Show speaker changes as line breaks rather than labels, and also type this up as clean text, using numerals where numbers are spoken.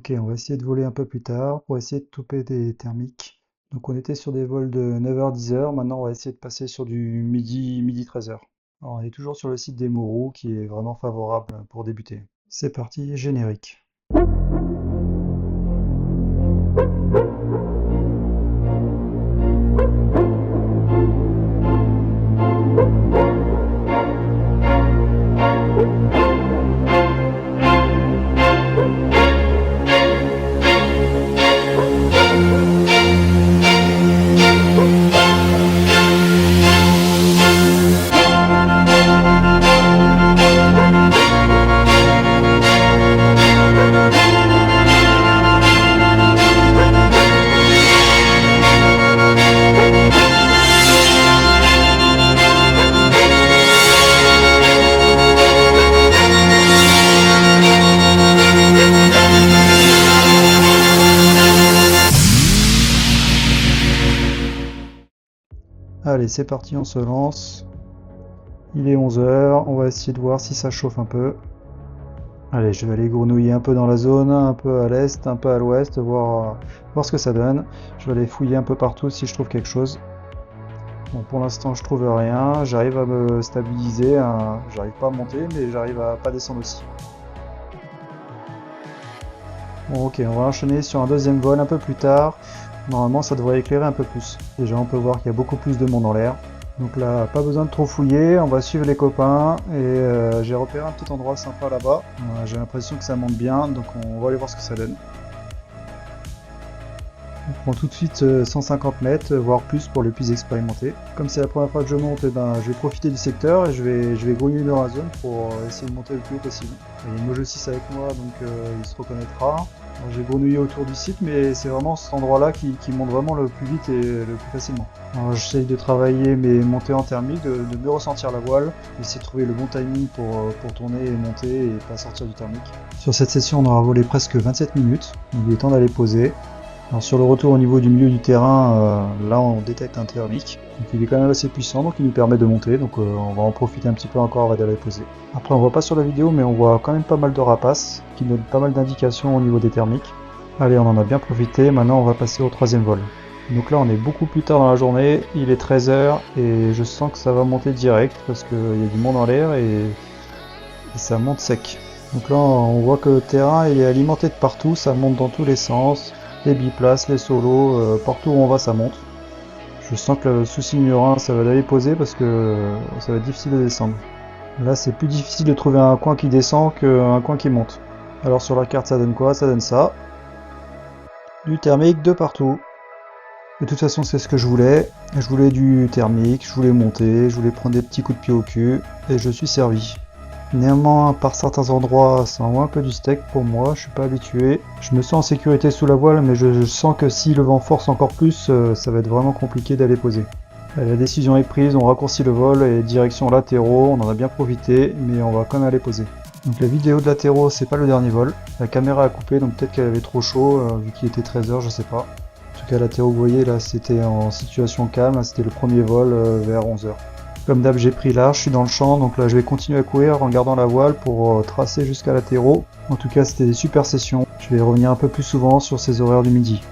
Ok, on va essayer de voler un peu plus tard pour essayer de toper des thermiques. Donc on était sur des vols de 9h-10h, maintenant on va essayer de passer sur du midi 13h. Alors on est toujours sur le site des Mourous qui est vraiment favorable pour débuter. C'est parti, générique. Allez, c'est parti, on se lance. Il est 11h, on va essayer de voir si ça chauffe un peu. Allez, je vais aller grenouiller un peu dans la zone, un peu à l'est, un peu à l'ouest, voir ce que ça donne. Je vais aller fouiller un peu partout si je trouve quelque chose. Bon, pour l'instant, je trouve rien. J'arrive à me stabiliser. J'arrive pas à monter, mais j'arrive à pas descendre aussi. Bon, ok, on va enchaîner sur un deuxième vol un peu plus tard. Normalement, ça devrait éclairer un peu plus. Déjà, on peut voir qu'il y a beaucoup plus de monde en l'air. Donc là, pas besoin de trop fouiller, on va suivre les copains et j'ai repéré un petit endroit sympa là-bas. J'ai l'impression que ça monte bien, donc on va aller voir ce que ça donne. On prend tout de suite 150 mètres, voire plus pour les plus expérimentés. Comme c'est la première fois que je monte, je vais profiter du secteur et je vais grouiller dans la zone pour essayer de monter le plus haut possible. Il y a Mojo 6 avec moi, donc il se reconnaîtra. J'ai grenouillé autour du site, mais c'est vraiment cet endroit-là qui monte vraiment le plus vite et le plus facilement. J'essaye de travailler mes montées en thermique, de mieux ressentir la voile, d'essayer de trouver le bon timing pour tourner et monter et pas sortir du thermique. Sur cette session, on aura volé presque 27 minutes, il est temps d'aller poser. Alors sur le retour au niveau du milieu du terrain, là on détecte un thermique, donc il est quand même assez puissant, donc il nous permet de monter, donc on va en profiter un petit peu encore avant d'aller poser. Après on voit pas sur la vidéo, mais on voit quand même pas mal de rapaces, qui donnent pas mal d'indications au niveau des thermiques. Allez, on en a bien profité, maintenant on va passer au troisième vol. Donc là on est beaucoup plus tard dans la journée, il est 13h, et je sens que ça va monter direct, parce qu'il y a du monde en l'air, et ça monte sec. Donc là on voit que le terrain est alimenté de partout, ça monte dans tous les sens. Les biplaces, les solos, partout où on va ça monte. Je sens que le souci numéro 1 ça va d'aller poser parce que ça va être difficile de descendre. Là c'est plus difficile de trouver un coin qui descend qu'un coin qui monte. Alors sur la carte ça donne quoi? Ça donne ça. Du thermique de partout. De toute façon c'est ce que je voulais. Je voulais du thermique, je voulais monter, je voulais prendre des petits coups de pied au cul et je suis servi. Néanmoins, par certains endroits, ça envoie un peu du steak pour moi, je suis pas habitué. Je me sens en sécurité sous la voile, mais je sens que si le vent force encore plus, ça va être vraiment compliqué d'aller poser. La décision est prise, on raccourcit le vol et direction latéraux, on en a bien profité, mais on va quand même aller poser. Donc la vidéo de latéraux, c'est pas le dernier vol. La caméra a coupé, donc peut-être qu'elle avait trop chaud, vu qu'il était 13h, je sais pas. En tout cas, latéraux, vous voyez, là c'était en situation calme, c'était le premier vol vers 11h. Comme d'hab, j'ai pris large, je suis dans le champ, donc là je vais continuer à courir en gardant la voile pour tracer jusqu'à latéraux. En tout cas, c'était des super sessions. Je vais revenir un peu plus souvent sur ces horaires du midi.